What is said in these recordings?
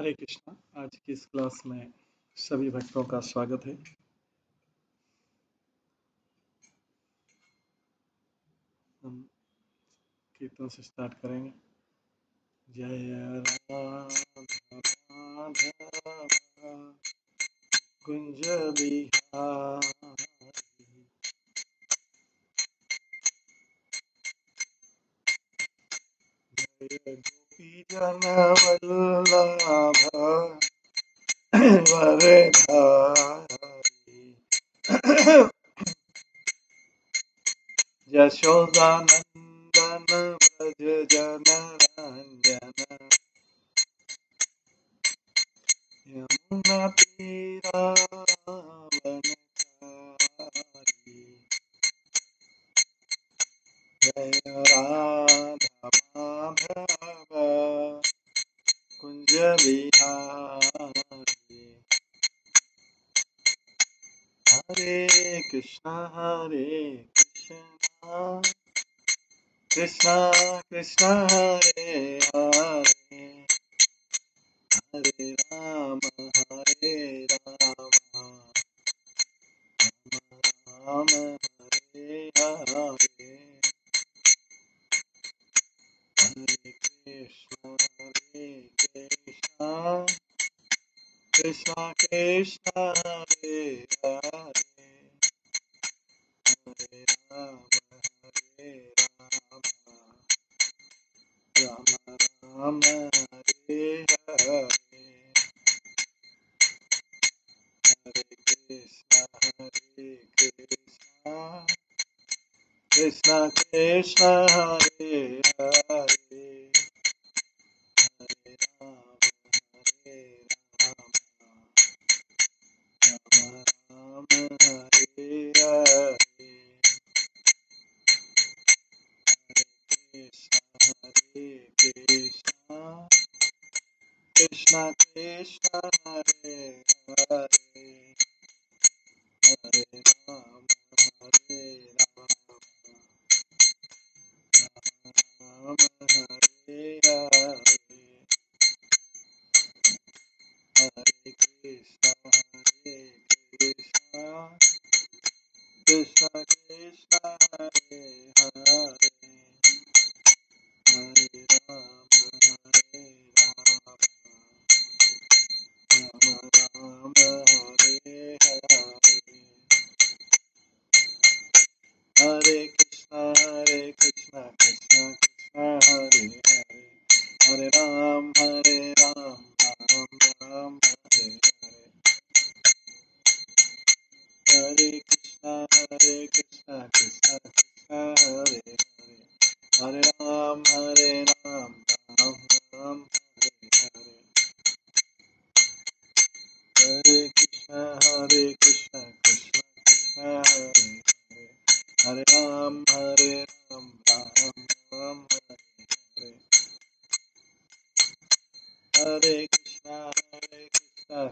हरे कृष्णा। आज की इस क्लास में सभी भक्तों का स्वागत है। हम कीर्तन से स्टार्ट करेंगे। जय राधा माधव कुंज बिहारी, जय गोपी जन वल्लभ वरधारी, यशोदानंदन व्रज जन रंजन, यमुना तीरावनचारी, जय राधा माधव कुंज बिहारी। हरे कृष्णा कृष्णा कृष्णा हरे हरे, हरे राम राम हरे हरे, हरे कृष्णा कृष्णा कृष्णा हरे हरे, हरे राम राम राम हरे हरे, हरे कृष्णा कृष्णा कृष्णा हरे हरे, हरे राम राम हरे हरे, कृष्णा कृष्णा कृष्णा हरे हरे, हरे राम राम हरे हरे, हरे कृष्णा कृष्णा कृष्णा हरे हरे, हरे राम राम हरे हरे, हरे कृष्णा कृष्णा कृष्णा हरे हरे, हरे राम राम राम हरे हरे, हरे कृष्णा कृष्णा कृष्णा हरे हरे, हरे राम राम राम हरे हरे, हरे कृष्णा कृष्णा कृष्णा हरे हरे, हरे राम राम राम हरे हरे, हरे कृष्णा कृष्णा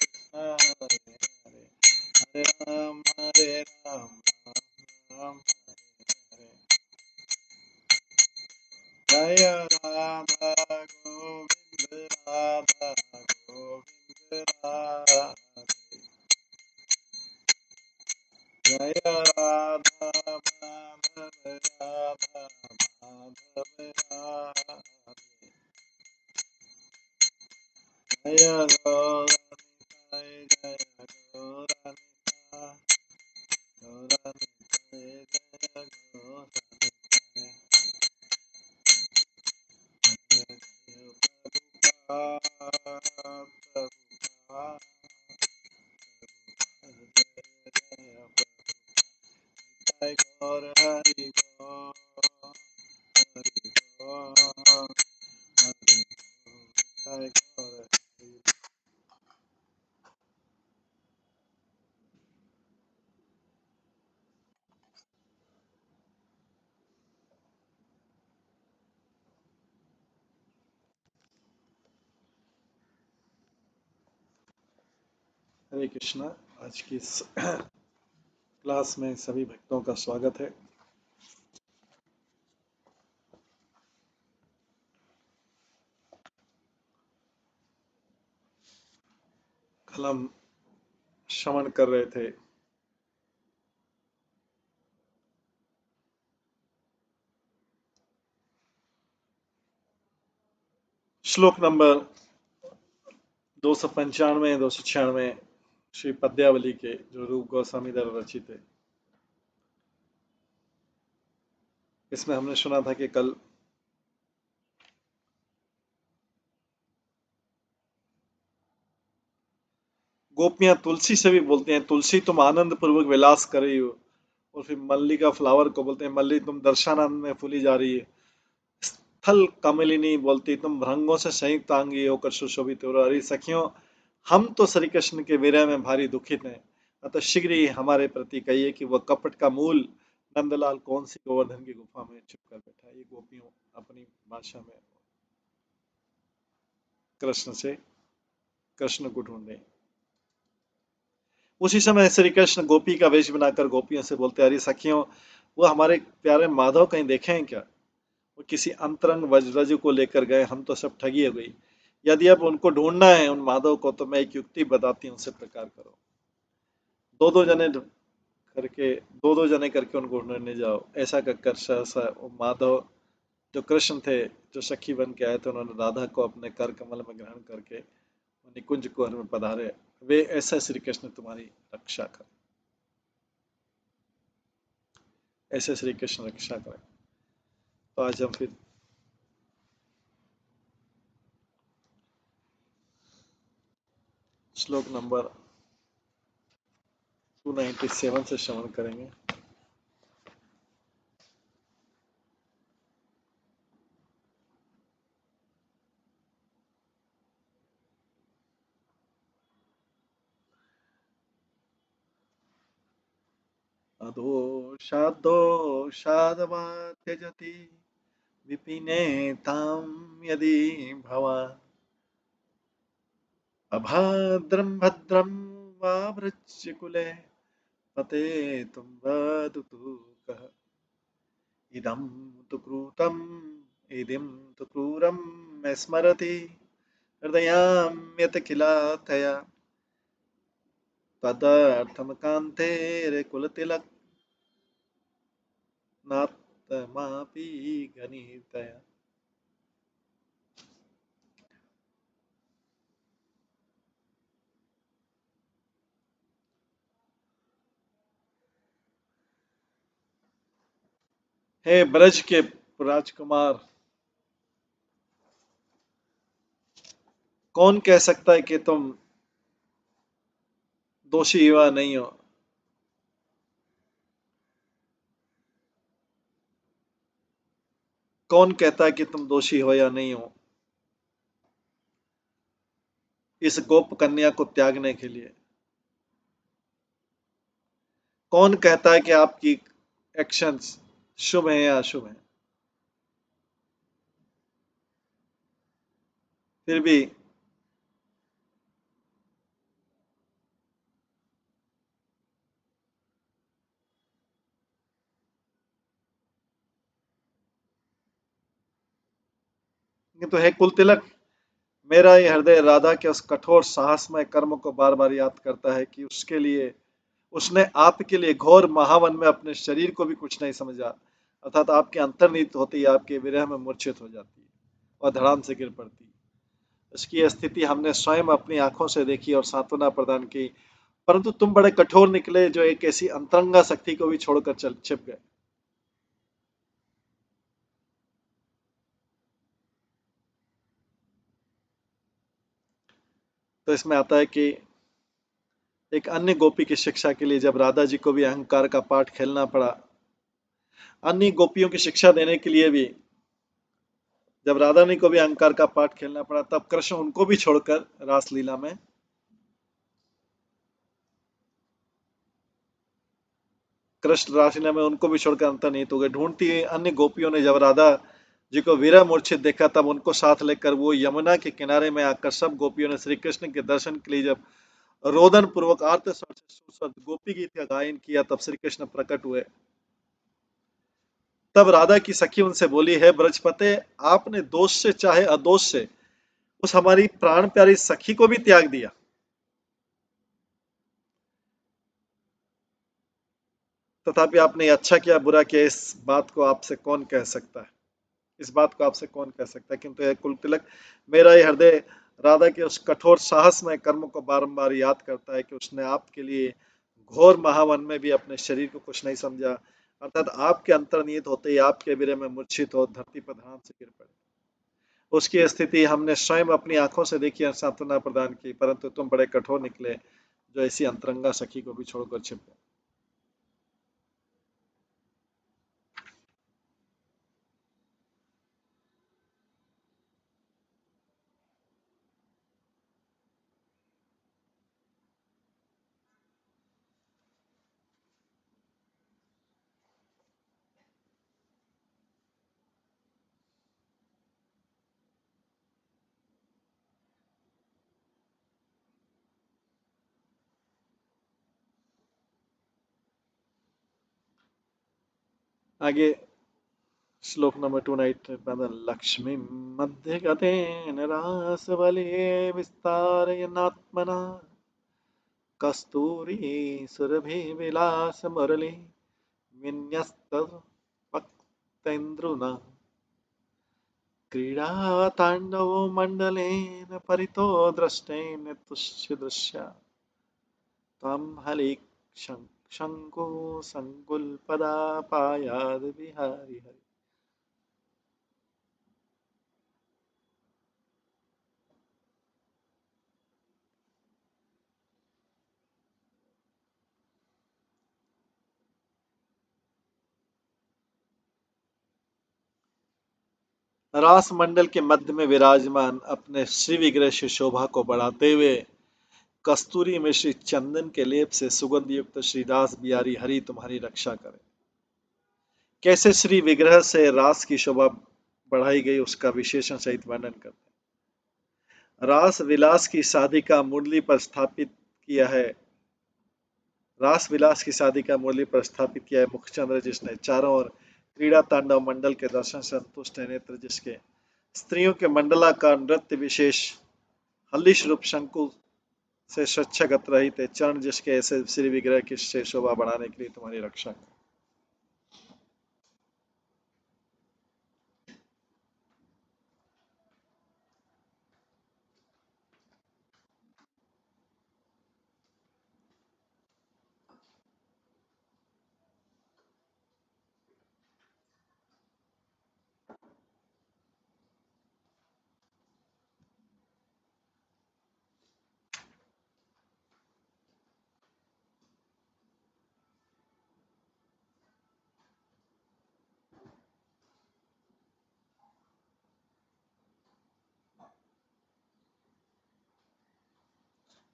कृष्णा हरे हरे, हरे राम राम हरे हरे, जय राधा गोविंद राधा गोविंद राधे, जय राधा माधव राधा माधव राधे, जय गौरनिताय जय गौरनिताय, गौरनिताय जय गौरनिताय, जय जय प्रभुपाद प्रभुपाद, जय जय प्रभुपाद, गौर हरि गौर हरि गौर हरि गौर, गौर हरि। हरे कृष्णा। आज की इस क्लास में सभी भक्तों का स्वागत है। कल हम श्रवण कर रहे थे श्लोक नंबर 295 296 श्री पद्यावली के, जो रूप गोस्वामी द्वारा रचित है। इसमें हमने सुना था कि कल गोपियां तुलसी से भी बोलती हैं, तुलसी तुम आनंद पूर्वक विलास कर रही हो। और फिर मल्लिका फ्लावर को बोलते हैं, मल्ली तुम दर्शनानंद में फूली जा रही है। स्थल कमलिनी बोलती, तुम भ्रंगों से संयुक्त आंगी होकर सुशोभित हो रही। सखियों, हम तो श्री कृष्ण के विरह में भारी दुखित हैं, अतः शीघ्र ही हमारे प्रति कहिए कि वह कपट का मूल नंदलाल कौन सी गोवर्धन की गुफा में छुप कर बैठा है। ये गोपियों अपनी भाषा में कृष्ण से कृष्ण को ढूंढे। उसी समय श्री कृष्ण गोपी का वेश बनाकर गोपियों से बोलते, अरे सखियों, वो हमारे प्यारे माधव कहीं देखे हैं क्या? वो किसी अंतरंग वज्रज को लेकर गए, हम तो सब ठगी हो गई। यदि अब उनको ढूंढना है उन माधव को, तो मैं एक युक्ति बताती हूँ, उसे प्रकार करो। दो दो जने करके दो दो जने करके उनको ढूंढने जाओ। ऐसा कर सहसा वो माधव जो कृष्ण थे, जो सखी बन के आए थे, उन्होंने राधा को अपने कर कमल में ग्रहण करके निकुंज कुहर में पधारे। वे ऐसा श्री कृष्ण तुम्हारी रक्षा करें, ऐसे श्री कृष्ण रक्षा करें। तो आज हम फिर श्लोक नंबर 297 से श्रवण करेंगे। अधोषादोषादवा त्यजति विपिने तां यदि भवान् अभद्रं भद्रं वा वृश्चिकुले पतेतुं वदतु कः। इदं तु क्रूतम् इदं तु क्रूरं मे स्मरति हृदयाम्यत किलातया तदर्थं कान्तेर् कुलतिलक नात्मापि गणितया। हे ब्रज के राजकुमार, कौन कह सकता है कि तुम दोषी युवा नहीं हो? कौन कहता है कि तुम दोषी हो या नहीं हो इस गोप कन्या को त्यागने के लिए? कौन कहता है कि आपकी एक्शंस शुभ हैं या अशुभ हैं? फिर भी ये तो है कुल तिलक, मेरा ये हृदय राधा के उस कठोर साहसमय कर्म को बार बार याद करता है कि उसके लिए उसने आपके लिए घोर महावन में अपने शरीर को भी कुछ नहीं समझा, अर्थात आपके अंतर्निहित होते ही आपके विरह में मूर्छित हो जाती है और धड़ाम से गिर पड़ती है। इसकी स्थिति हमने स्वयं अपनी आंखों से देखी और सांत्वना प्रदान की, परंतु तुम बड़े कठोर निकले, जो एक ऐसी अंतरंगा शक्ति को भी छोड़कर चल छिप गए। तो इसमें आता है कि एक अन्य गोपी की शिक्षा के लिए जब राधा जी को भी अहंकार का पाठ खेलना पड़ा, अन्य गोपियों की शिक्षा देने के लिए भी जब राधा जी को भी अहंकार का पाठ खेलना पड़ा, तब कृष्ण उनको भी छोड़कर रासलीला में कृष्ण रासलीला में उनको भी छोड़कर अंतर्निहित हो गए। ढूंढती हुई अन्य गोपियों ने जब राधा जी को विरह मूर्छित देखा, तब उनको साथ लेकर वो यमुना के किनारे में आकर सब गोपियों ने श्री कृष्ण के दर्शन के लिए जब रोदन पूर्वक आर्त स्वर से सुस्वर गोपी गीत का गायन किया, तब श्री कृष्ण प्रकट हुए। तब राधा की सखी उनसे बोली, है ब्रजपते, आपने दोष से चाहे अदोष से उस हमारी प्राण प्यारी सखी को भी त्याग दिया। तथापि आपने अच्छा किया बुरा किया इस बात को आपसे कौन कह सकता है, इस बात को आपसे कौन कह सकता है। किंतु हे कुलतिलक, मेरा ये हृदय राधा के उस कठोर साहसमय कर्म को बारंबार याद करता है कि उसने आपके लिए घोर महावन में भी अपने शरीर को कुछ नहीं समझा, अर्थात आपके अंतर्निहित होते ही आपके विरह में मूर्छित हो धरती पर धड़ाम से गिर पड़े। उसकी स्थिति हमने स्वयं अपनी आंखों से देखी और सांत्वना प्रदान की, परंतु तुम बड़े कठोर निकले जो ऐसी अंतरंगा सखी को भी छोड़कर छिप गए। आगे श्लोक नंबर 298, लक्ष्मी मध्य गतेन रासवले विस्तारयन्नात्मना कस्तूरी सुरभि विलास मुरली विन्यस्त वक्तेन्द्रुना क्रीडाताण्डवो मण्डलेन परितो दृष्टेन तुष्य दृश्या त्वं शङ्को सङ्कुल्पदापायाद् विहारि हरि। रास मंडल के मध्य में विराजमान अपने श्री विग्रह से शोभा को बढ़ाते हुए कस्तूरी मिश्रित चंदन के लेप से सुगंध युक्त श्रीदास बिहारी हरि तुम्हारी रक्षा करे। कैसे श्री विग्रह से रास की शोभा बढ़ाई गई उसका विशेषण सहित वर्णन करते हैं। रास विलास की साधिका मुरली पर स्थापित किया है, रास विलास की साधिका मुरली पर स्थापित किया है मुखचंद्र जिसने चारों ओर क्रीड़ा तांडव मंडल के दर्शन से संतुष्ट है, नेत्र जिसके स्त्रियों के मंडलाकार नृत्य विशेष हल्लिश रूप शंकु से स्वच्छगत रहित है, चरण जिसके ऐसे श्री विग्रह की से शोभा बढ़ाने के लिए तुम्हारी रक्षा कर।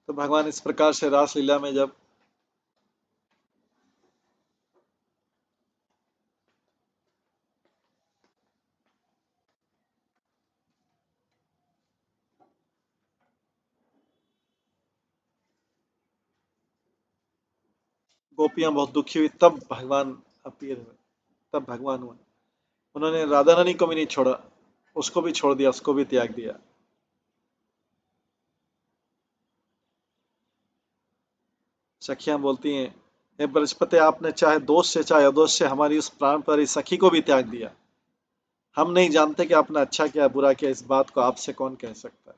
तो भगवान इस प्रकार से रास लीला में जब गोपियां बहुत दुखी हुई तब भगवान अपीयर हुए, तब भगवान हुए। उन्होंने राधा रानी को भी नहीं छोड़ा, उसको भी छोड़ दिया, उसको भी त्याग दिया। सखियां बोलती हैं, हे बृहस्पति, आपने चाहे दोष से चाहे अदोष से हमारी उस प्राण पर सखी को भी त्याग दिया। हम नहीं जानते कि आपने अच्छा किया बुरा किया, इस बात को आपसे कौन कह सकता है।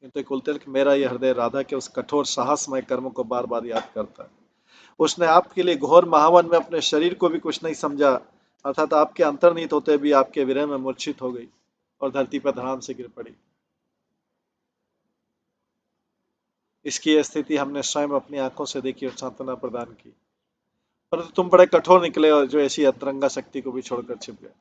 किंतु कुलतिलक, मेरा यह हृदय राधा के उस कठोर साहसमय कर्म को बार बार याद करता है। उसने आपके लिए घोर महावन में अपने शरीर को भी कुछ नहीं समझा, अर्थात आपके अंतर्निहित होते भी आपके विरह में मूर्छित हो गई और धरती पर धड़ाम से गिर पड़ी। इसकी यह स्थिति हमने स्वयं अपनी आंखों से देखी और सांत्वना प्रदान की, परंतु तुम बड़े कठोर निकले और जो ऐसी अतरंगा शक्ति को भी छोड़कर छिप गए।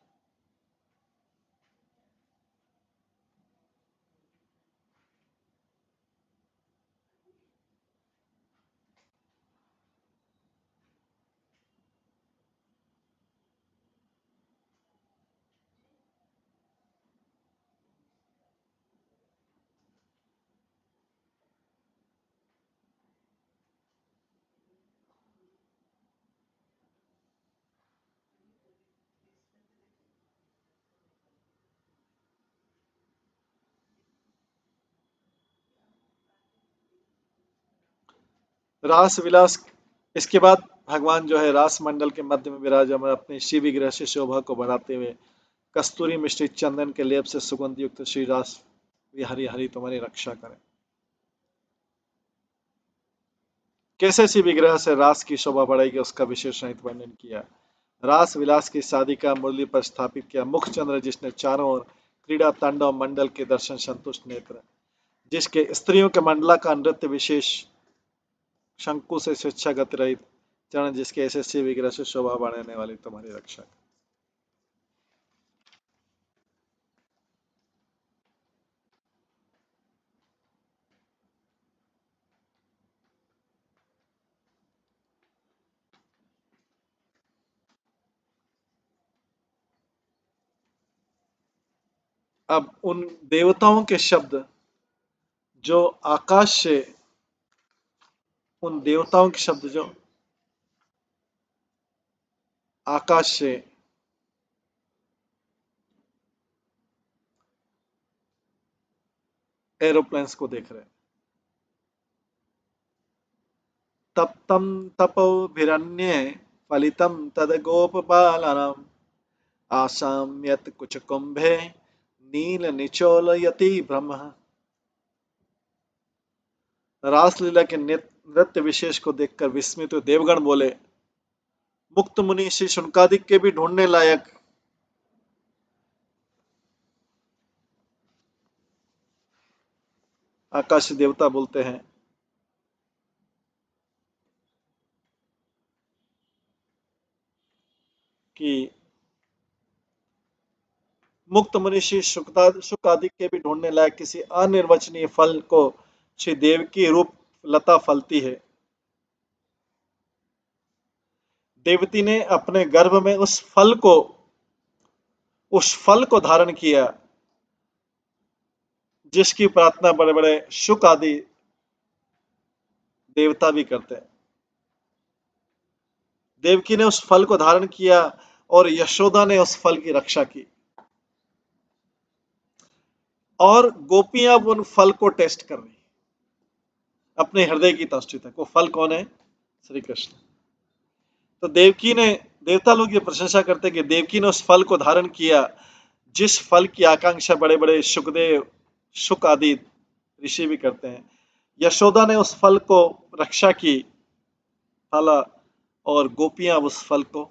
रास विलास, इसके बाद भगवान जो है रास मंडल के मध्य में विराजमान अपने श्री विग्रह से शोभा को बढ़ाते हुए कस्तूरी मिश्रित चंदन के लेप से सुगंध युक्त श्री रास हरि हरि तुम्हारी रक्षा करें। कैसे श्री विग्रह से रास की शोभा बढ़ेगी उसका विशेष वर्णन किया। रास विलास की शादी का मुरली पर स्थापित किया मुख चंद्र जिसने चारों ओर क्रीड़ा तांडव मंडल के दर्शन संतुष्ट नेत्र, जिसके स्त्रियों के मंडला का नृत्य विशेष शंकु से स्वेच्छागत रहित चरण, जिसके ऐसे श्री विग्रह से शोभा बढ़ाने वाली तुम्हारी रक्षा। अब उन देवताओं के शब्द जो आकाश से, उन देवताओं के शब्द जो आकाश से एरोप्लेन्स को देख रहे हैं। तप्तं तपोभिरन्ये फलितं तद्गोपबालानाम् आसां यत् कुचकुंभे नीलनिचोलयति ब्रह्म। रासलीला के नृत्य विशेष को देखकर विस्मित तो देवगण बोले, मुक्त मुनि श्री शुनकादिक के भी ढूंढने लायक आकाशी देवता बोलते हैं कि मुक्त मुनि श्री शुकादिक के भी ढूंढने लायक किसी अनिर्वचनीय फल को श्री देव की रूप लता फलती है। देवती ने अपने गर्भ में उस फल को धारण किया जिसकी प्रार्थना बड़े बड़े शुक आदि देवता भी करते हैं। देवकी ने उस फल को धारण किया और यशोदा ने उस फल की रक्षा की और गोपियां उन फल को टेस्ट कर रही अपने हृदय की तुष्टि तक। वो फल कौन है? श्री कृष्ण। तो देवकी ने, देवता लोग ये प्रशंसा करते कि देवकी ने उस फल को धारण किया जिस फल की आकांक्षा बड़े बड़े सुखदेव शुक आदि ऋषि भी करते हैं। यशोदा ने उस फल को रक्षा की फला और गोपियां उस फल को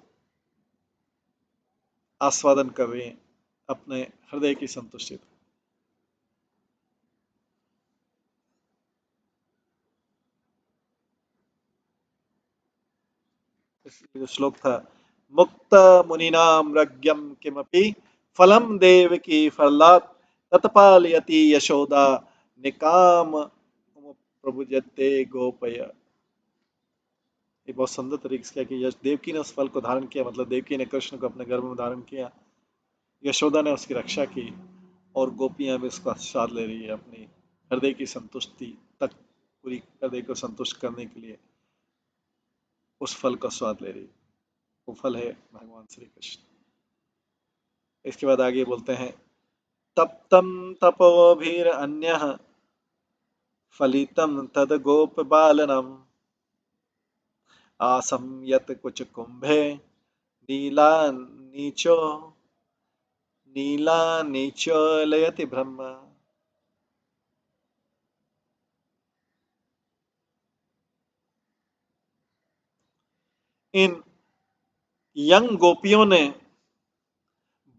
आस्वादन कर रही हैं अपने हृदय की संतुष्टि। जो श्लोक था, मुक्त मुनिनाम रज्ञम किमपि फलम देव की फलात् तत्पालयति यशोदा निकाम प्रभुजते गोपय। ये बहुत सुंदर तरीके से किया कि यश देवकी ने उस फल को धारण किया, मतलब देवकी ने कृष्ण को अपने गर्भ में धारण किया, यशोदा ने उसकी रक्षा की और गोपियां भी उसका स्वाद ले रही है अपनी हृदय की संतुष्टि तक, पूरी हृदय को संतुष्ट करने के लिए उस फल का स्वाद ले रही। वो फल है भगवान श्री कृष्ण। इसके बाद आगे बोलते हैं, तप्तं तपोभिर अन्यः फलितं तद गोप बालनम आसं यत कुछ कुंभे नीला नीचो नीला नीचो लयति ब्रह्म। इन यंग गोपियों ने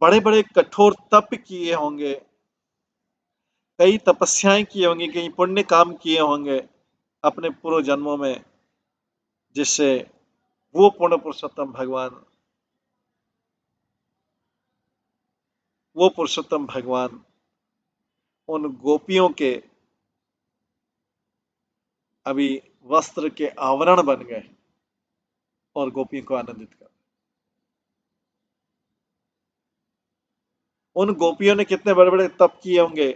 बड़े बड़े कठोर तप किए होंगे, कई तपस्याएं की होंगी, कई पुण्य काम किए होंगे अपने पूर्व जन्मों में, जिससे वो पूर्ण पुरुषोत्तम भगवान, वो पुरुषोत्तम भगवान उन गोपियों के अभी वस्त्र के आवरण बन गए और गोपियों को आनंदित कर। उन गोपियों ने कितने बड़े बड़े तप किए होंगे,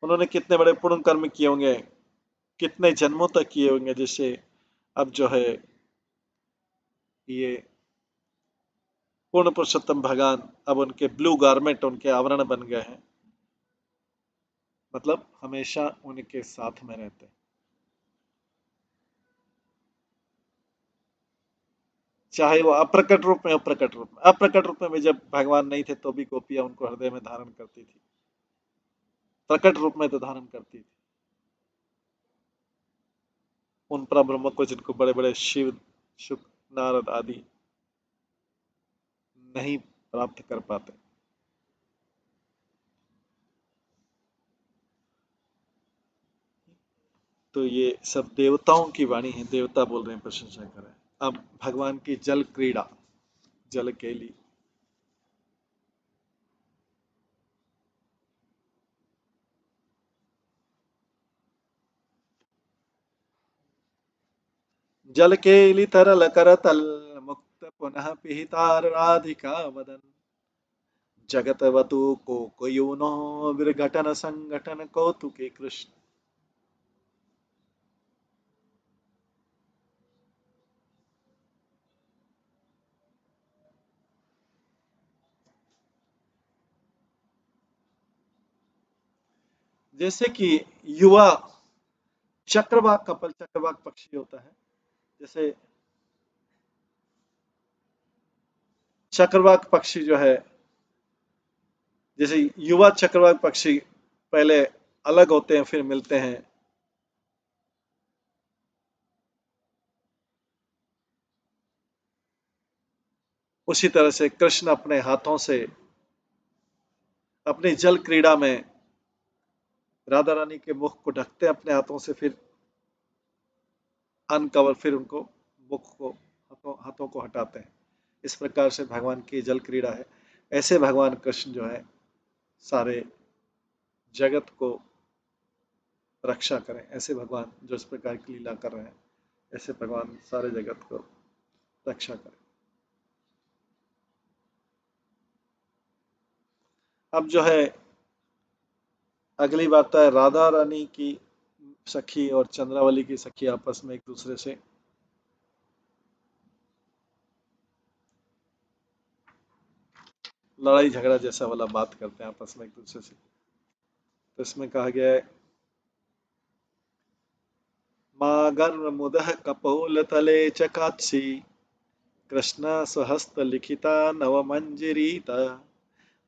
उन्होंने कितने बड़े पुण्य कर्म किए होंगे, कितने जन्मों तक किए होंगे, जिससे अब जो है ये पूर्ण पुरुषोत्तम भगवान अब उनके ब्लू गारमेंट, उनके आवरण बन गए हैं, मतलब हमेशा उनके साथ में रहते हैं। चाहे वो अप्रकट रूप में हो, प्रकट रूप में। अप्रकट रूप में भी जब भगवान नहीं थे तो भी गोपियां उनको हृदय में धारण करती थी, प्रकट रूप में तो धारण करती थी उन परब्रह्म को जिनको बड़े बड़े शिव, शुक, नारद आदि नहीं प्राप्त कर पाते। तो ये सब देवताओं की वाणी है, देवता बोल रहे हैं, प्रशंसा कर रहे हैं। अब भगवान की जल क्रीड़ा, जल केली। जल केली तरल करतल, मुक्त पुनः पिहितार राधिका मदन, जगत वतु को कोयोनो विरघटन संगठन कौतुके कृष्ण। जैसे कि युवा चक्रवाक, कपल चक्रवाक पक्षी होता है, जैसे चक्रवाक पक्षी जो है, जैसे युवा चक्रवाक पक्षी पहले अलग होते हैं फिर मिलते हैं, उसी तरह से कृष्ण अपने हाथों से अपनी जल क्रीड़ा में राधा रानी के मुख को ढकते हैं अपने हाथों से, फिर अनकवर, फिर उनको मुख को, हाथों हाथों को हटाते हैं। इस प्रकार से भगवान की जल क्रीड़ा है। ऐसे भगवान कृष्ण जो है सारे जगत को रक्षा करें, ऐसे भगवान जो इस प्रकार की लीला कर रहे हैं, ऐसे भगवान सारे जगत को रक्षा करें। अब जो है अगली बात है राधा रानी की सखी और चंद्रावली की सखी आपस में एक दूसरे से लड़ाई झगड़ा जैसा वाला बात करते हैं आपस में एक दूसरे से। तो इसमें कहा गया है, मागर मुदह कपोल तले चकात्सी, कृष्ण स्वहस्त लिखिता नवमंजरीता,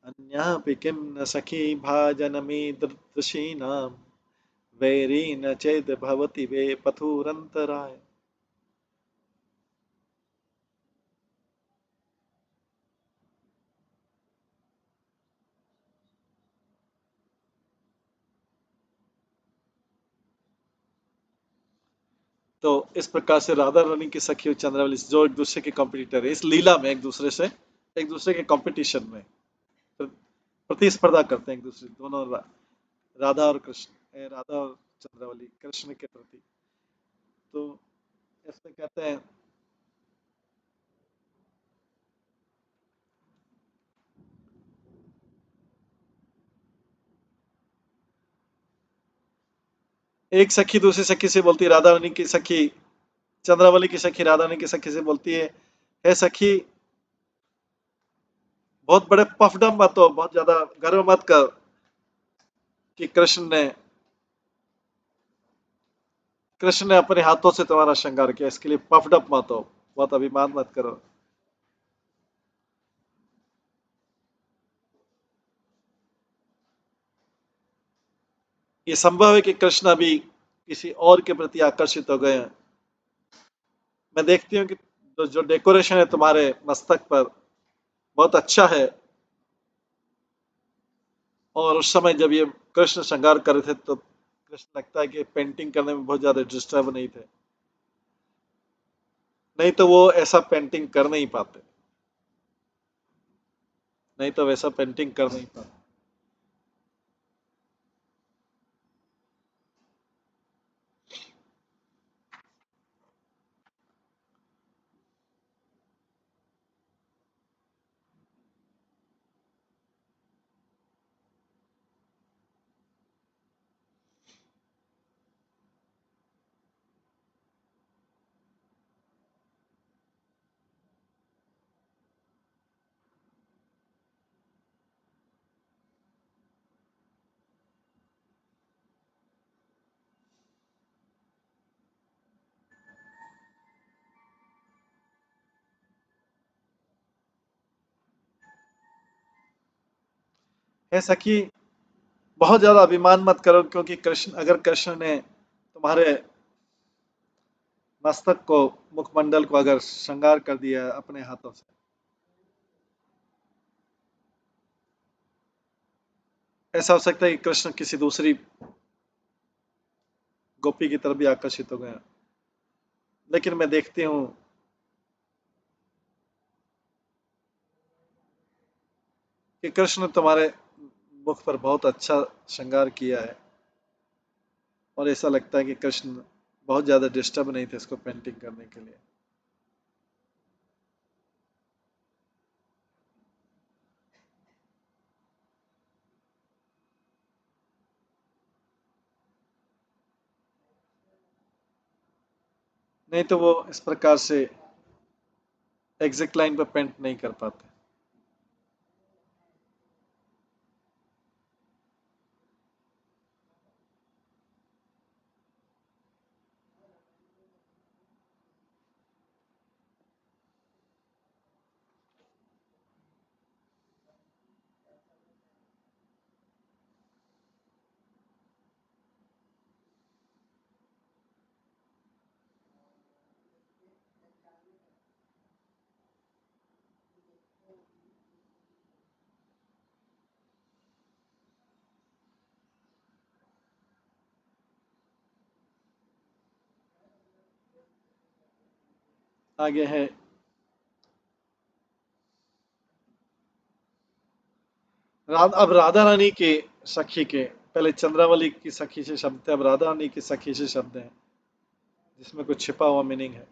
अन्यापि किं न सखी भाजनमीदृशीनां, वैरी न चेद भवति वे पथुरन्तराय। तो इस प्रकार से राधा रानी की सखी और चंद्रावली जो एक दूसरे के कॉम्पिटिटर है इस लीला में, एक दूसरे से, एक दूसरे के कंपटीशन में प्रतिस्पर्धा करते हैं एक दूसरे, दोनों राधा और कृष्ण, राधा और चंद्रावली कृष्ण के प्रति। तो इसमें कहते हैं, एक सखी दूसरी सखी से बोलती है, राधा रानी की सखी चंद्रावली की सखी राधा रानी की सखी से बोलती है, हे सखी, बहुत बड़े पफडम मत हो, बहुत ज्यादा गर्व मत कर कि कृष्ण ने अपने हाथों से तुम्हारा श्रृंगार किया, इसके लिए पफडम मत हो, बहुत अभिमान मत करो। ये संभव है कि कृष्ण अभी किसी और के प्रति आकर्षित हो गए हैं। मैं देखती हूँ कि जो डेकोरेशन है तुम्हारे मस्तक पर बहुत अच्छा है, और उस समय जब ये कृष्ण श्रृंगार कर रहे थे तो कृष्ण लगता है कि पेंटिंग करने में बहुत ज्यादा डिस्टर्ब नहीं थे, नहीं तो वो ऐसा पेंटिंग कर नहीं पाते, नहीं तो वैसा पेंटिंग कर नहीं पाते। हे सखी, बहुत ज्यादा अभिमान मत करो, क्योंकि कृष्ण, अगर कृष्ण ने तुम्हारे मस्तक को, मुखमंडल को अगर श्रृंगार कर दिया है अपने हाथों से, ऐसा हो सकता है कि कृष्ण किसी दूसरी गोपी की तरफ भी आकर्षित हो गए। लेकिन मैं देखती हूँ कि कृष्ण ने तुम्हारे मुख पर बहुत अच्छा श्रृंगार किया है, और ऐसा लगता है कि कृष्ण बहुत ज्यादा डिस्टर्ब नहीं थे इसको पेंटिंग करने के लिए। नहीं तो वो इस प्रकार से एग्जैक्ट लाइन पर पेंट नहीं कर पाते। आगे है, अब राधा रानी के सखी के, पहले चंद्रावली की सखी से शब्द थे, अब राधा रानी की सखी से शब्द हैं, जिसमें कुछ छिपा हुआ मीनिंग है।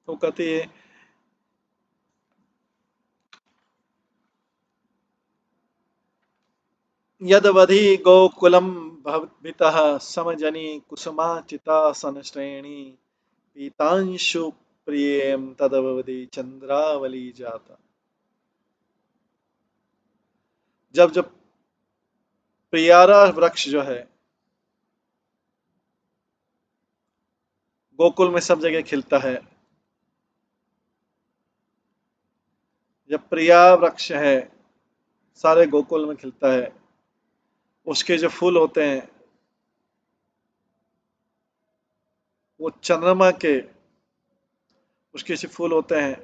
वो कहती है, यदवधि गोकुलम भवितः समजनी कुसुमाचिता श्रेणी पीतांशु प्रियम तदवधि चंद्रावली जाता। जब जब प्रियारा वृक्ष जो है गोकुल में सब जगह खिलता है, जब प्रिया वृक्ष है सारे गोकुल में खिलता है, उसके जो फूल होते हैं वो चंद्रमा के, उसके जो फूल होते हैं,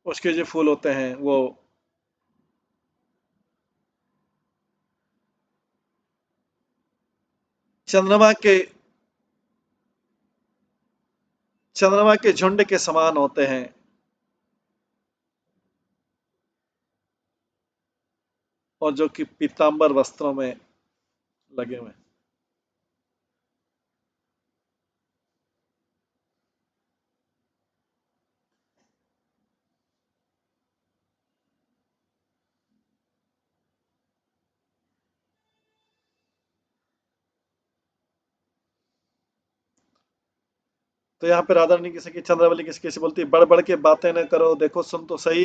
उसके जो फूल होते हैं वो चंद्रमा के, चंद्रमा के झुंड के समान होते हैं, और जो कि पीतांबर वस्त्रों में लगे हुए हैं। तो यहाँ पे राधा रानी किसी की, चंद्रावली किसी किसी बोलती है, बढ़ बढ़ के बातें न करो, देखो सुन तो सही,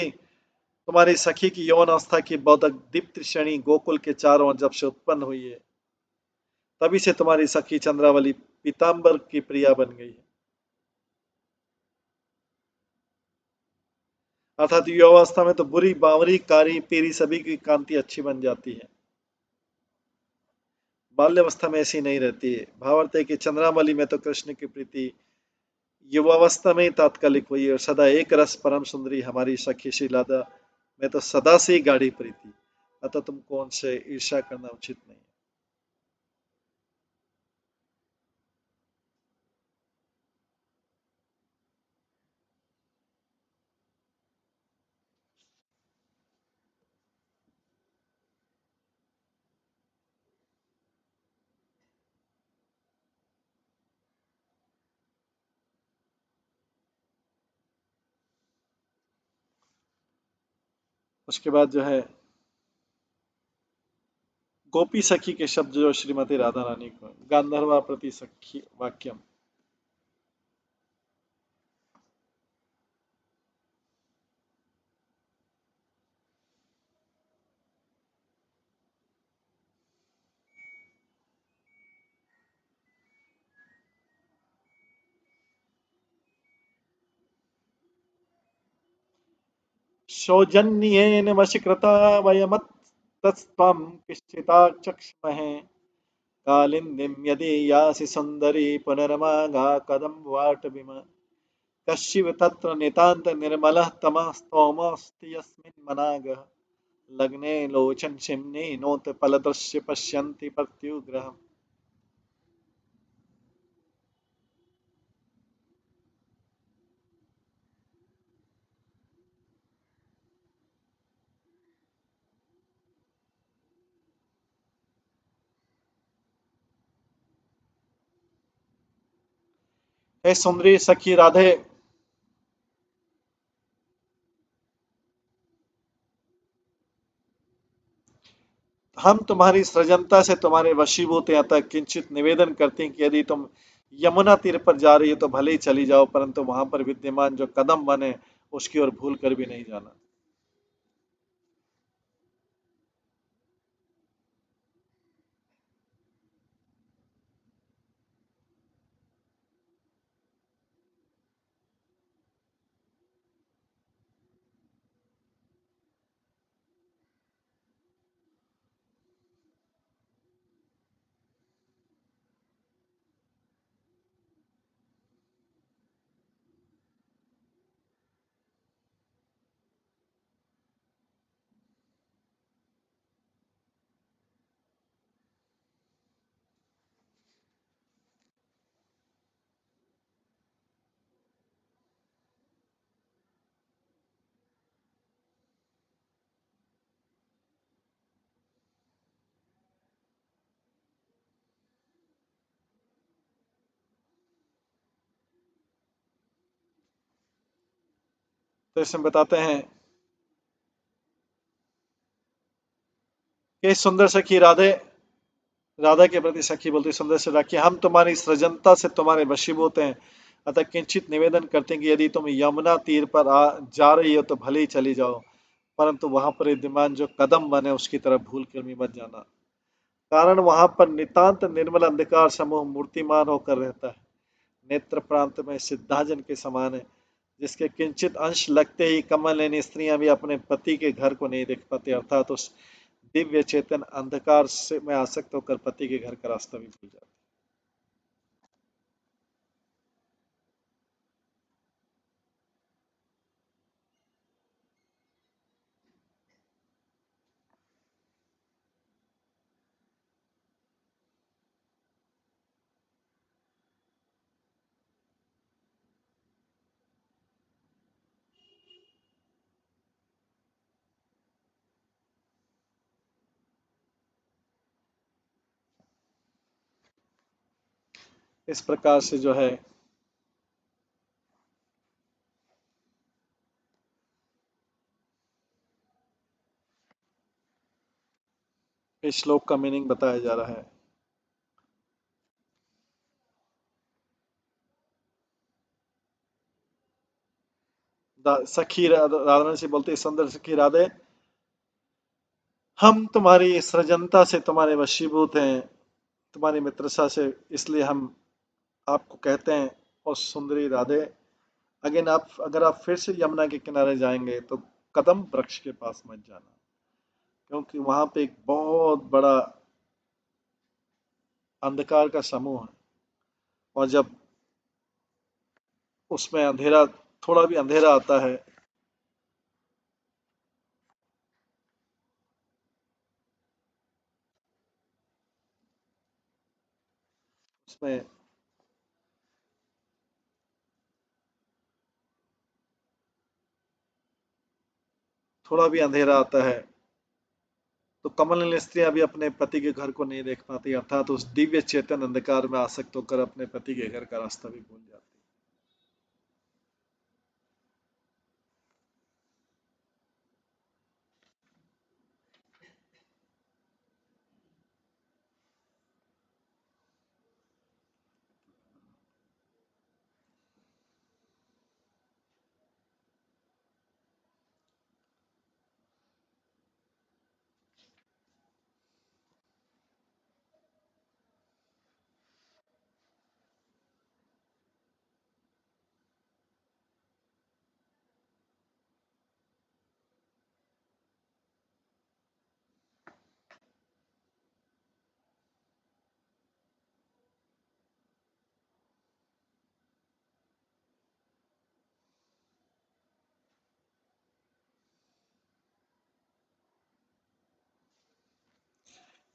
तुम्हारी सखी की यौन अवस्था की बहुत दीप्त श्रेणी गोकुल के चारों ओर जब से उत्पन्न हुई है, तभी से तुम्हारी सखी चंद्रावली पीतांबर की प्रिया बन गई है। अर्थात युवावस्था में तो बुरी बावरी कारी पीरी सभी की कांति अच्छी बन जाती है, बाल्यावस्था में ऐसी नहीं रहती है। भावार्थ है कि चंद्रावली में तो कृष्ण की प्रीति युवावस्था में ही तात्कालिक हुई, और सदा एक रस परम सुंदरी हमारी सखी श्री राधा में तो सदा से ही गाढ़ी प्रीति, अतः तुमको उनसे ईर्ष्या करना उचित नहीं। उसके बाद जो है गोपी सखी के शब्द जो श्रीमती राधा रानी को, गांधर्वा प्रति सखी वाक्यम। सौजन्येन वशीकृता वयमतस्त्वं किश्चिताचक्ष्महे कालिन्दीं यदि यासि सुन्दरी पुनर्माघा कदं वाटविम कश्चिव तत्र नितान्त निर्मलः तमः स्तोमस्ति यस्मिन् मनागः लग्ने लोचन चिम्नि नोत फलदृश्य पश्यन्ति प्रत्युग्रहम्। हे सुंदरी सखी राधे, हम तुम्हारी सृजनता से तुम्हारे वशीभूत हैं, अतः किंचित निवेदन करते हैं कि यदि तुम यमुना तीर पर जा रही हो तो भले ही चली जाओ, परंतु वहां पर विद्यमान जो कदम बने उसकी ओर भूल कर भी नहीं जाना। तो इसमें बताते हैं कि सुंदर सखी राधे, राधा के प्रति सखी बोलती सुंदर से राखी, हम तुम्हारी सृजनता से तुम्हारे वशीभूत हैं, अतः किंचित निवेदन करते हैं कि यदि तुम यमुना तीर पर जा रही हो तो भले ही चली जाओ, परंतु वहां पर विद्यमान जो कदम बने उसकी तरफ भूल कर भी मत जाना। कारण वहां पर नितांत निर्मल अंधकार समूह मूर्तिमान होकर रहता है, नेत्र प्रांत में सिद्धाजन के समान है, जिसके किंचित अंश लगते ही कमलनयनी स्त्रियां भी अपने पति के घर को नहीं देख पाती, अर्थात उस दिव्य चेतन अंधकार से में आसक्त होकर पति के घर का रास्ता भी भूल जाती। इस प्रकार से जो है इस श्लोक का मीनिंग बताया जा रहा है। सखी राधा से बोलते सुंदर सखी राधे, हम तुम्हारी सृजनता से तुम्हारे वशीभूत हैं, तुम्हारी मित्रता से, इसलिए हम आपको कहते हैं और सुंदरी राधे, अगर आप फिर से यमुना के किनारे जाएंगे तो कदम वृक्ष के पास मत जाना, क्योंकि वहां पे एक बहुत बड़ा अंधकार का समूह है, और जब उसमें अंधेरा, थोड़ा भी अंधेरा आता है, उसमें थोड़ा भी अंधेरा आता है तो कमल स्त्रियां भी अपने पति के घर को नहीं देख पाती, अर्थात उस दिव्य चेतन अंधकार में आसक्त होकर अपने पति के घर का रास्ता भी भूल जाती।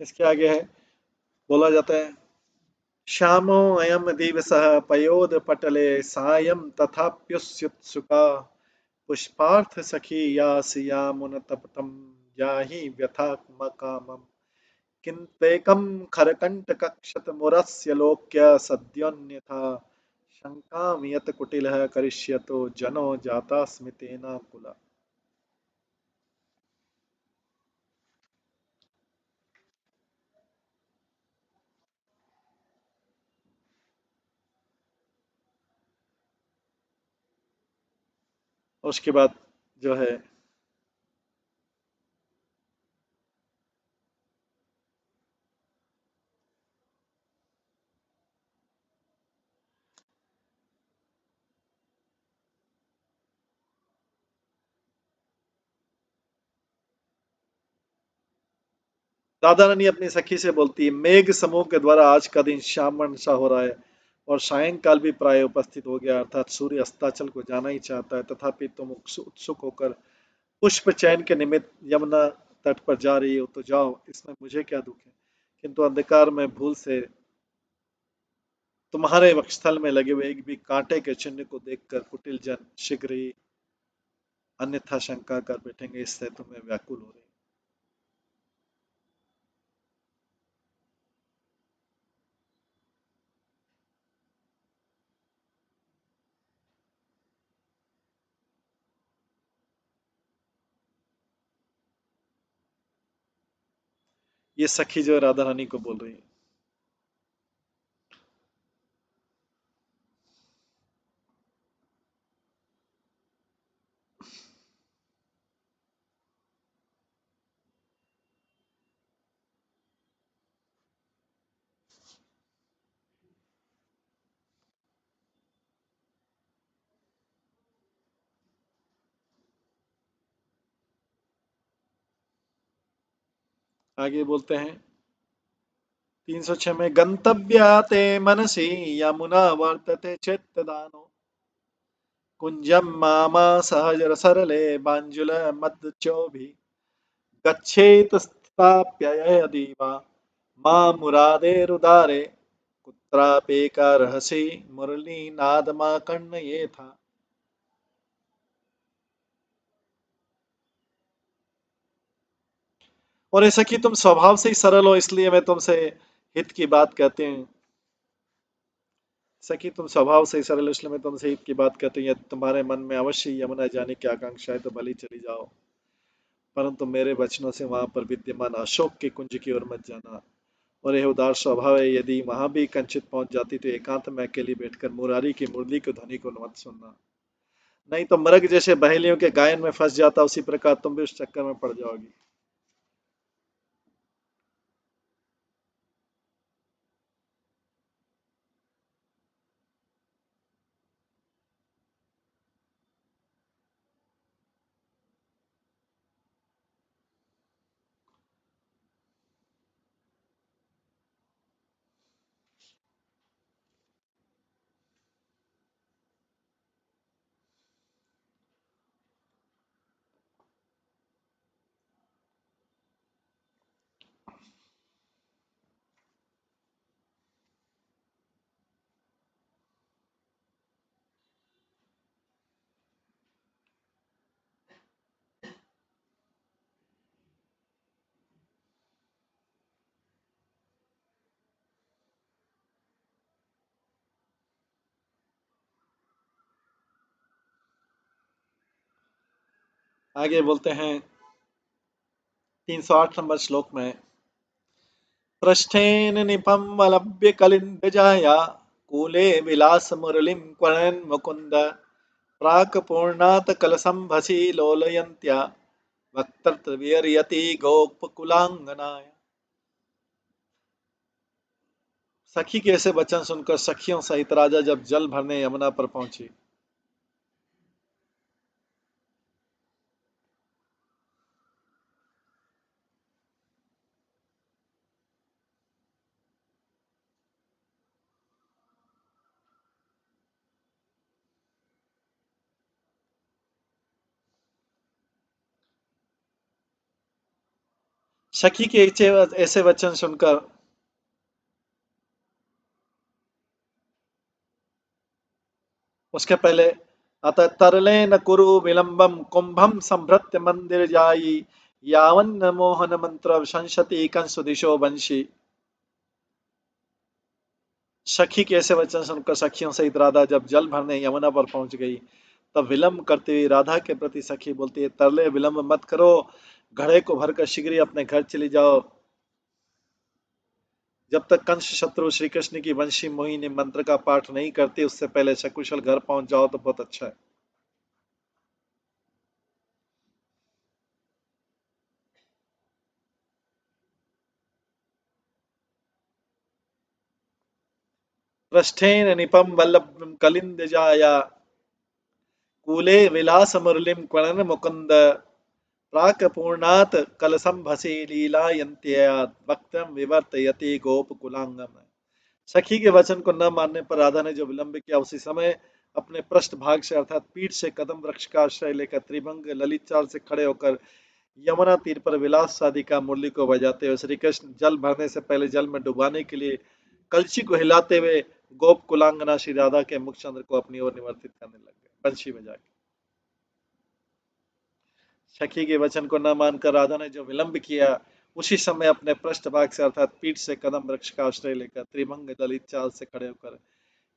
इसके आगे है, बोला जाता है, श्यामो अयम दिवसः पयोद पटले सायं तथाप्युत्सुका पुष्पार्थ सखी यासयामुन तपतम याहि व्यथा मकामम किन्तेकं खरकंटकक्षत मुरस्य लोक्य सद्योन्यथा शंकाम यत कुटिलः करिष्यतो जनो जाता स्मितेन कुला। उसके बाद जो है, राधा रानी अपनी सखी से बोलती है, मेघ समूह के द्वारा आज का दिन श्यामन सा हो रहा है और सायंकाल भी प्राय उपस्थित हो गया, अर्थात सूर्य अस्ताचल को जाना ही चाहता है, तथापि तुम उत्सुक होकर पुष्प चयन के निमित्त यमुना तट पर जा रही हो, तो जाओ, इसमें मुझे क्या दुख है। किंतु अंधकार में भूल से तुम्हारे वक्षस्थल में लगे हुए एक भी कांटे के चिन्ह को देखकर कुटिल जन शीघ्र ही अन्यथा शंका कर बैठेंगे, इससे तुम्हें व्याकुल हो रही। ये सखी जो है राधा रानी को बोल रही है। आगे बोलते हैं 306 में, गंतव्या ते मनसि यमुना वर्तते चेत्तदानो कुंजम मामा सहजर सरले बांजुल मदचोभी गच्छेत स्थाप्ययदीवा मां मुरादेरुदारे कुत्रापेका रहसि मुरली नादमा कर्ण ये था। और ऐसा कि तुम स्वभाव से ही सरल हो, इसलिए मैं तुमसे हित की बात कहते हैं। सखी तुम स्वभाव से ही सरल हो, इसलिए मैं तुमसे हित की बात कहती हूँ, यदि तुम्हारे मन में अवश्य यमुना जाने की आकांक्षा है तो भली चली जाओ, परंतु मेरे वचनों से वहां पर विद्यमान अशोक के कुंज की ओर मत जाना। और यह उदार स्वभाव है, यदि वहां भी कंचित पहुंच जाती तो एकांत में अकेली बैठकर मुरारी की मुरली की ध्वनि को मत सुनना, नहीं तो मृग जैसे बहेलियों के गायन में फंस जाता, उसी प्रकार तुम भी उस चक्कर में पड़ जाओगी। आगे बोलते हैं 308 नंबर श्लोक में, पृष्ठेन निपम्बलभ्य कलिन्दजाया कूले विलास मुरलिं क्वणन् मुकुन्द प्राक् पूर्णात् कलशंभसि लोलयन्त्या वक्त्रविहर्यति गोपकुलांगनाय। सखी के ऐसे वचन सुनकर सखियों सहित राजा जब जल भरने यमुना पर पहुंचे, सखी के ऐसे वचन सुनकर उसके पहले अतः तरले न कुरु विलंबम कुंभम संभृत्य मंदिर जाई यावन्न मोहन मंत्र संशति कंसु दिशो वंशी। सखी के ऐसे वचन सुनकर सखियों सहित राधा जब जल भरने यमुना पर पहुंच गई तब विलंब करते हुए राधा के प्रति सखी बोलती है, तरले विलंब मत करो, घड़े को भरकर शीघ्र ही अपने घर चली जाओ। जब तक कंस शत्रु श्री कृष्ण की वंशी मोहिनी मंत्र का पाठ नहीं करती उससे पहले सकुशल घर पहुंच जाओ तो बहुत अच्छा है। पृष्ठेन निपम वल्लभ कलिंद जाया कूले विलास मुरलिम क्वणन मुकुंद प्राक पूर्णात कलसंभसी लीलायन्त्यात् वक्त्रम विवर्तयति गोप कुलांगम। सखी के वचन को न मानने पर राधा ने जो विलंब किया उसी समय अपने पृष्ठ भाग से अर्थात पीठ से कदम वृक्ष का आश्रय लेकर त्रिभंग ललित चाल से खड़े होकर यमुना तीर पर विलास शादी का मुरली को बजाते हुए श्री कृष्ण जल भरने से पहले जल में डुबाने के लिए कलशी को हिलाते हुए गोप कुलांगना श्री राधा के मुखचंद्र को अपनी ओर निवर्तित करने लग गए बंशी बजा के। सखी के वचन को न मानकर राधा ने जो विलंब किया उसी समय अपने पृष्ठभाग से अर्थात पीठ से कदम वृक्ष का आश्रय लेकर त्रिभंग दलित चाल से खड़े होकर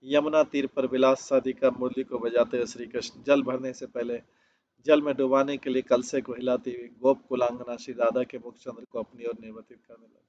यमुना तीर पर विलास शादी का मुरली को बजाते हुए श्री कृष्ण जल भरने से पहले जल में डुबाने के लिए कलसे को हिलाती हुई गोप कुलांगना श्री राधा के मुखचंद्र को अपनी ओर निवर्तित करने लगे।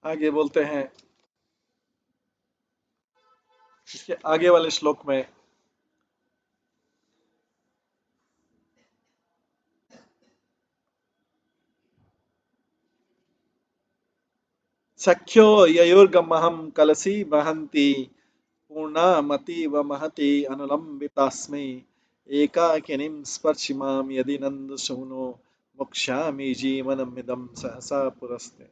आगे बोलते हैं इसके आगे वाले श्लोक में सख्यो ययुर्गमहम कलसी वहंती पूर्णामति व महति अनुलंबितास्मि एकाकिनीं स्पर्शिमां यदि नंद सूनो मुक्ष्यामि जीवनमिदं सहसा पुरस्ते।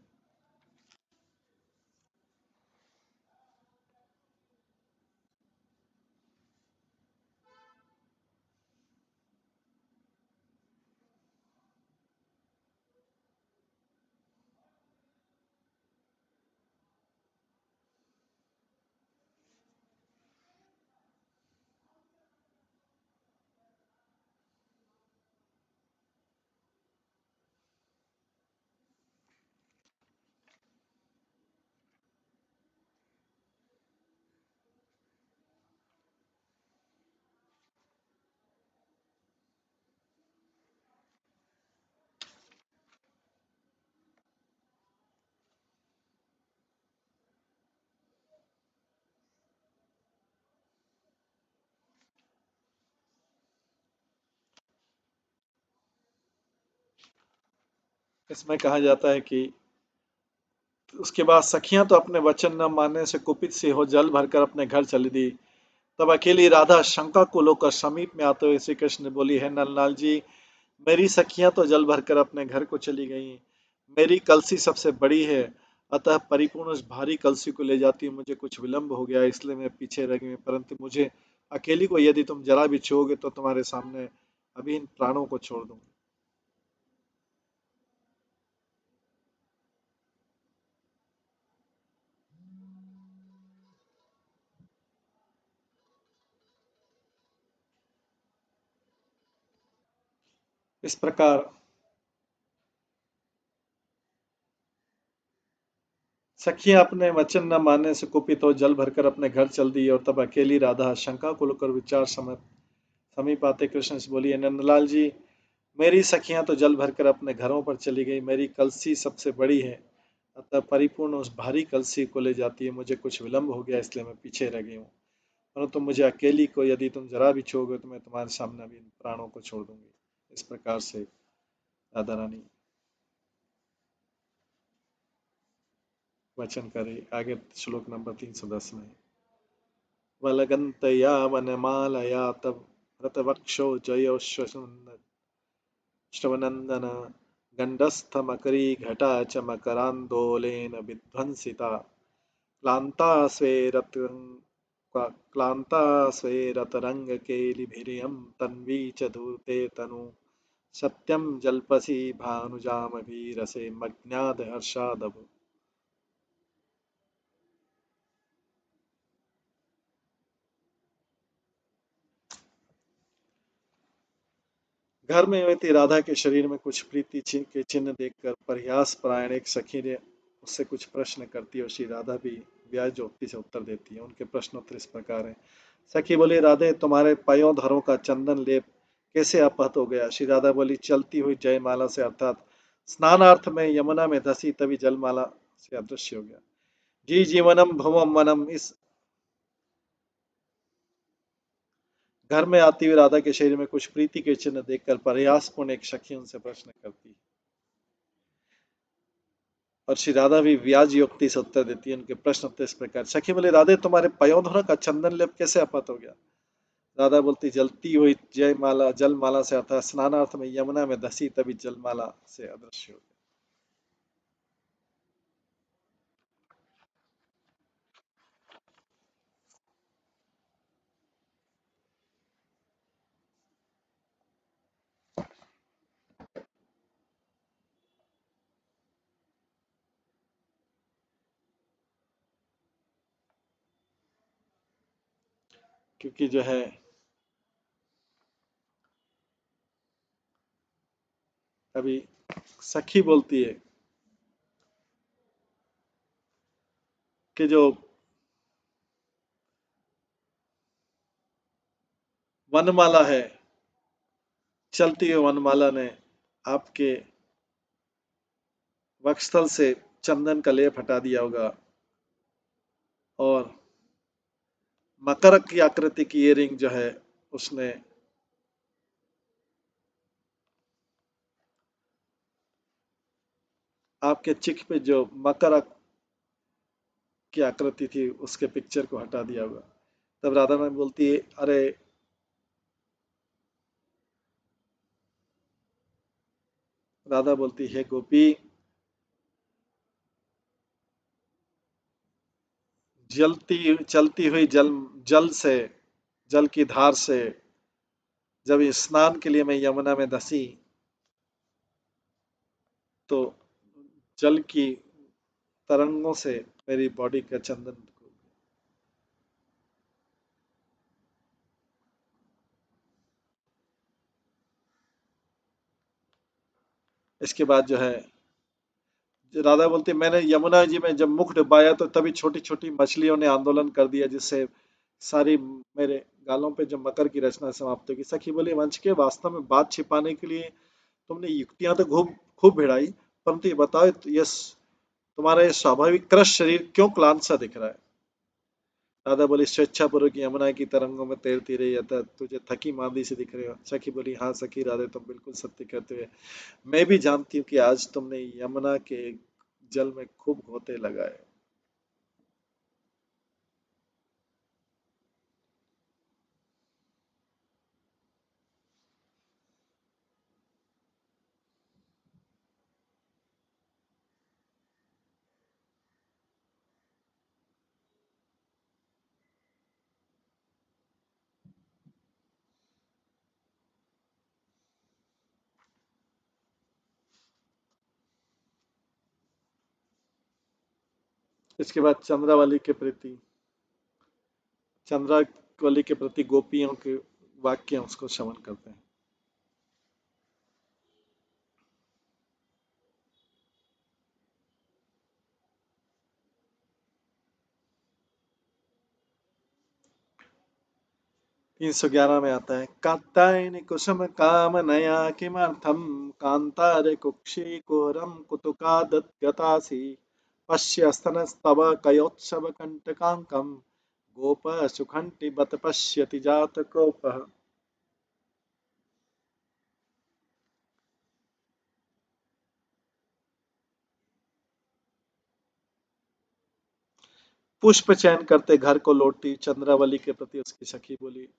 इसमें कहा जाता है कि उसके बाद सखियां तो अपने वचन न मानने से कुपित सी हो जल भरकर अपने घर चली दी। तब अकेली राधा शंका को लेकर समीप में आते हुए श्री कृष्ण ने बोली, है नललाल जी, मेरी सखियां तो जल भरकर अपने घर को चली गई, मेरी कलसी सबसे बड़ी है अतः परिपूर्ण उस भारी कलसी को ले जाती हूँ, मुझे कुछ विलंब हो गया इसलिए मैं पीछे रह गई, परंतु मुझे अकेली को यदि तुम जरा भी छूओगे तो तुम्हारे सामने अभी इन प्राणों को छोड़ दूंगी। इस प्रकार सखियां अपने वचन न मानने से कुपित हो जल भरकर अपने घर चल दी, और तब अकेली राधा शंका को लेकर विचार समीप आते कृष्ण से बोली, नंदलाल जी, मेरी सखियां तो जल भरकर अपने घरों पर चली गई, मेरी कलसी सबसे बड़ी है, अतः परिपूर्ण उस भारी कलसी को ले जाती है, मुझे कुछ विलंब हो गया इसलिए मैं पीछे रह गई हूँ, परंतु मुझे अकेली को यदि तुम जरा भी छूओगे तो मैं तुम्हारे सामने अभी इन प्राणों को छोड़ दूंगी। इस प्रकार से राधा रानी वचन करे। आगे श्लोक नंबर 310 में, वलगन्तया वनमालया तव रतवक्षो जयोश्वनन्दन गण्डस्थमकरीघटा च मकरान्दोलेन विध्वंसिता क्लान्ता स्वेरतरङ्गकेलिभिरियं तन्वी च धूते तनु सत्यं जल्पसि भानुजामभिरसे मग्नाद हर्षादभु। घर में रहती राधा के शरीर में कुछ प्रीति के चिन्ह देखकर परिहास परायण एक सखी ने उससे कुछ प्रश्न करती है, और श्री राधा भी व्याजोक्ति से उत्तर देती है। उनके प्रश्नोत्तर इस प्रकार है। सखी बोली, राधे, तुम्हारे पयोधरों का चंदन लेप कैसे अपहत हो गया? श्री राधा बोली, चलती हुई जयमाला से, अर्थात स्नानार्थ में यमुना में धसी तभी जलमाला से अदृश्य हो गया। जी जीवनम भवम वनम, इस घर में आती हुई राधा के शरीर में कुछ प्रीति के चिन्ह देखकर प्रयासपूर्ण एक सखी उनसे प्रश्न करती है, और श्री राधा भी व्याज युक्ति से उत्तर देती है। उनके प्रश्न उत्तर इस प्रकार। सखी बोले, राधे, तुम्हारे पयोधरों का चंदन लेप कैसे अपहत हो गया? राधा बोलती, जलती हुई जयमाला जलमाला से, अर्थात स्नानार्थ में यमुना में धसी तभी जलमाला से अदृश्य हो गया। क्योंकि जो है अभी सखी बोलती है कि जो वनमाला है, चलती हुई वनमाला ने आपके वक्षस्थल से चंदन का लेप हटा दिया होगा, और मकर की आकृति की इयरिंग जो है उसने आपके चिक पे जो मकर की आकृति थी उसके पिक्चर को हटा दिया होगा। तब राधा रानी बोलती है, अरे, राधा बोलती है, गोपी, जलती चलती हुई जल से, जल की धार से जब स्नान के लिए मैं यमुना में धसी तो जल की तरंगों से मेरी बॉडी का चंदन को। इसके बाद जो है राधा बोलती, मैंने यमुना जी में जब मुख डुबाया तो तभी छोटी छोटी मछलियों ने आंदोलन कर दिया, जिससे सारी मेरे गालों पे जो मकर की रचना समाप्त होगी। सखी बोली, वंश के, वास्तव में बात छिपाने के लिए तुमने युक्तियां तो खूब खूब भिड़ाई, परंतु ये बताओ, ये तुम्हारा ये स्वाभाविक क्रश शरीर क्यों क्लांत सा दिख रहा है? राधा बोली, स्वेच्छापूर्वक यमुना की तरंगों में तैरती रही, अतः तुझे थकी मांदी से दिख रही हो। सखी बोली, हाँ सखी राधे, तुम बिल्कुल सत्य कहते हुए, मैं भी जानती हूँ कि आज तुमने यमुना के जल में खूब गोते लगाए। इसके बाद चंद्रावली के प्रति गोपियों के वाक्य उसको श्रवण करते हैं। तीन सौ ग्यारह में आता है, कात्यायनि कुसुम काम नया किमर्थम कांतारे कुक्षी कोरम कुतुकादत्गतासी पश्य स्तनस्तव कयोत्सव कंटकांकम गोप सुखंति बत पश्यति जात कोपः। पुष्प चयन करते घर को लौटती चंद्रावली के प्रति उसकी सखी बोली।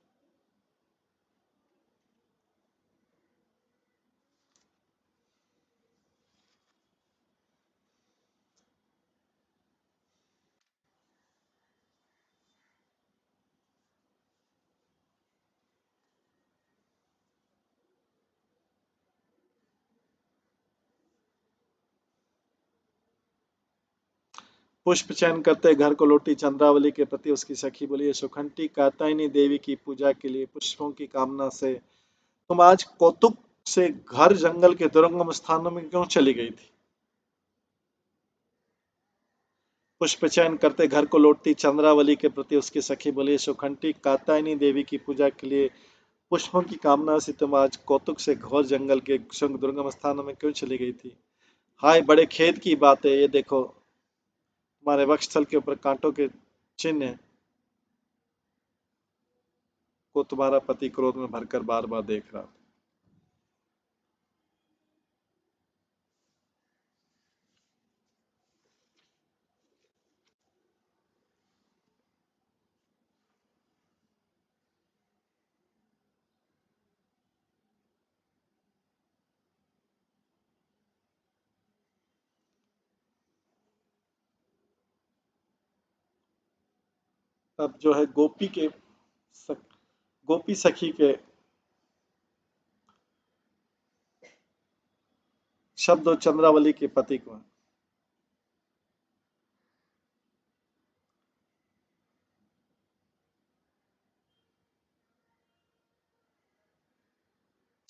पुष्प चयन करते घर को लौटी चंद्रावली के प्रति उसकी सखी बोली, सुखंटी कात्यायनी देवी की पूजा के लिए पुष्पों की कामना से तुम आज कौतुक से घर जंगल के दुर्गम स्थानों में क्यों चली गई थी। पुष्प चयन करते घर को लौटती चंद्रावली के प्रति उसकी सखी बोली, सुखंटी कात्यायनी देवी की पूजा के लिए पुष्पों की कामना से तुम आज कौतुक से घोर जंगल के दुर्गम स्थानों में क्यों चली गई थी। हाय बड़े खेद की बात है, ये देखो तुम्हारे वक्षस्थल के ऊपर कांटों के चिन्ह को तुम्हारा पति क्रोध में भरकर बार बार देख रहा था। अब जो है गोपी सखी के शब्द और चंद्रावली के पति को है।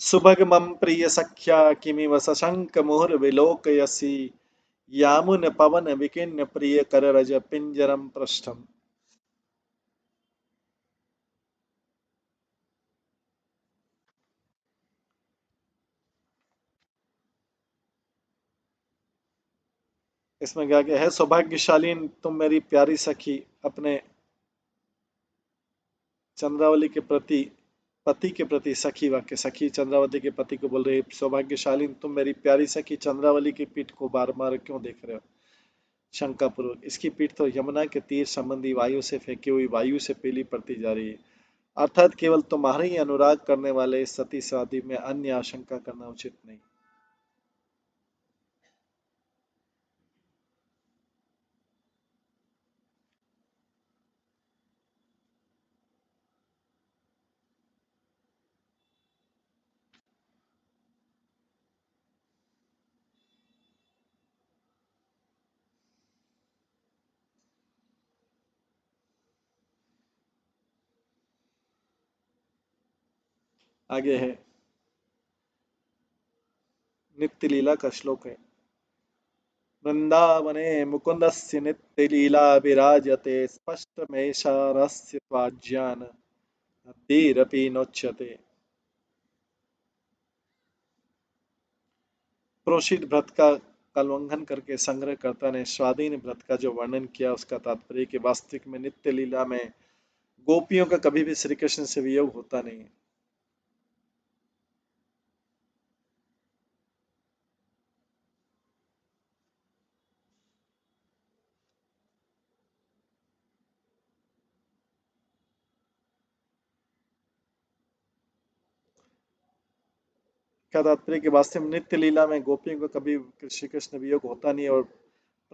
सुभगमं प्रिय सख्या किमिव सशंक मुहुर्विलोकयसि यामुन पवन विकिन्न प्रिय कररज पिंजरम पृष्ठम। इसमें क्या क्या है, सौभाग्यशालीन तुम मेरी प्यारी सखी अपने चंद्रावली के प्रति पति के प्रति सखी वाक्य सखी चंद्रावती के पति को बोल रही, सौभाग्यशालीन तुम मेरी प्यारी सखी चंद्रावली की पीठ को बार बार क्यों देख रहे हो। शंका पूर्वक, इसकी पीठ तो यमुना के तीर संबंधी वायु से फेंकी हुई वायु से पीली पड़ती जा रही है, अर्थात केवल तुम्हारे ही अनुराग करने वाले इस सती शादी में अन्य आशंका करना उचित नहीं। आगे है नित्य लीला का श्लोक है, वृंदावने मुकुंदस्य नित्य लीला विराजते स्पष्टमेषारस्य त्वाज्ञान धीरपि नोच्यते। प्रोषित व्रत का उल्लंघन करके संग्रहकर्ता ने स्वाधीन व्रत का जो वर्णन किया उसका तात्पर्य कि वास्तविक में नित्य लीला में गोपियों का कभी भी श्री कृष्ण से वियोग होता नहीं है। क्या तात्पर्य कि वास्तव में नित्य लीला में गोपियों को कभी श्री कृष्ण वियोग होता नहीं है, और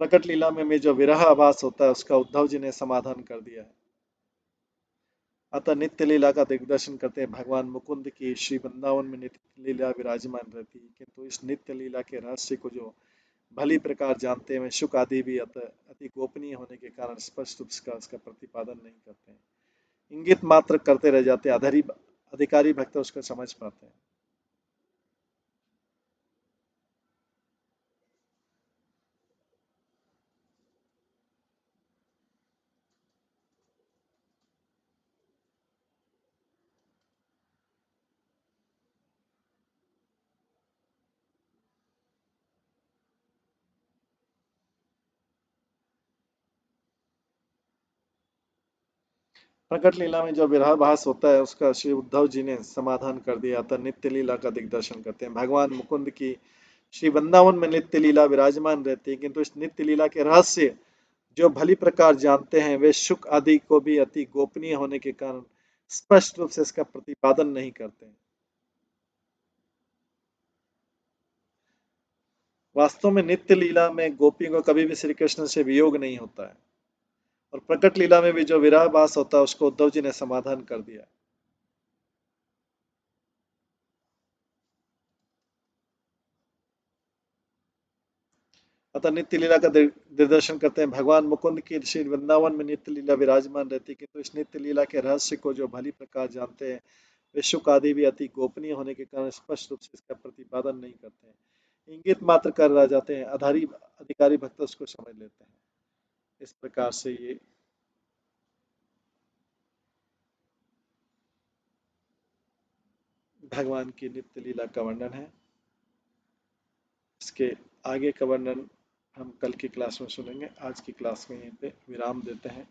प्रकट लीला में जो विरह आभास होता है उसका उद्धव जी ने समाधान कर दिया है। अतः नित्य लीला का दिग्दर्शन करते हैं भगवान मुकुंद की श्री वृंदावन में नित्य लीला विराजमान रहती है, किंतु इस नित्य लीला के रहस्य को जो भली प्रकार जानते हैं शुक आदि भी अतः अति गोपनीय होने के कारण स्पष्ट रूप से उसका प्रतिपादन नहीं करते हैं, इंगित मात्र करते रह जाते हैं। अधिकारी भक्त उसको समझ पाते हैं। प्रकट लीला में जो विरहाभास होता है उसका श्री उद्धव जी ने समाधान कर दिया था। नित्य लीला का दिग्दर्शन करते हैं। भगवान मुकुंद की श्री वृंदावन में नित्य लीला विराजमान रहती है, किंतु इस नित्य लीला के रहस्य जो भली प्रकार जानते हैं वे शुक आदि को भी अति गोपनीय होने के कारण स्पष्ट रूप से इसका प्रतिपादन नहीं करते हैं। वास्तव में नित्य लीला में गोपियों को कभी भी श्री कृष्ण से वियोग नहीं होता है, और प्रकट लीला में भी जो विरहभास होता है उसको उद्धव जी ने समाधान कर दिया। अतः नित्य लीला का निर्देशन करते हैं। भगवान मुकुंद की श्री वृंदावन में नित्य लीला विराजमान रहती है, किंतु इस नित्य लीला के रहस्य को जो भली प्रकार जानते हैं वे शुक आदि भी अति गोपनीय होने के कारण स्पष्ट रूप से इसका प्रतिपादन नहीं करते हैं, इंगित मात्र कर रह जाते हैं। अधिकारी भक्त उसको समझ लेते हैं। इस प्रकार से ये भगवान की नित्य लीला का वर्णन है। इसके आगे का वर्णन हम कल की क्लास में सुनेंगे। आज की क्लास में यहीं पे विराम देते हैं।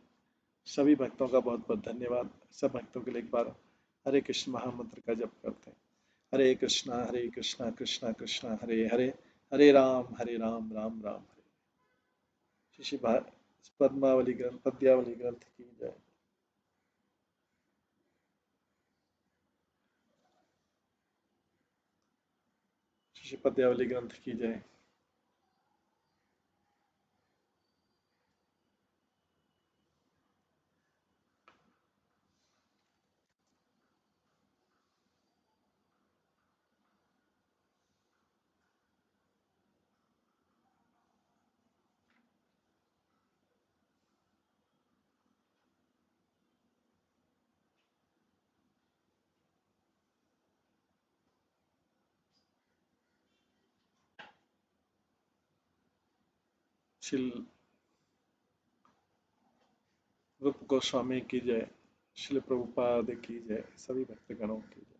सभी भक्तों का बहुत बहुत धन्यवाद। सब भक्तों के लिए एक बार हरे कृष्ण महामंत्र का जप करते हैं। हरे कृष्णा कृष्णा कृष्णा हरे हरे, हरे राम राम राम हरे। श्री पद्मावली ग्रंथ पद्यावली ग्रंथ की जय। श्री पद्यावली ग्रंथ की जय। श्री रूप गोस्वामी की जय। श्री प्रभुपाद की जय। सभी भक्तगणों की जय।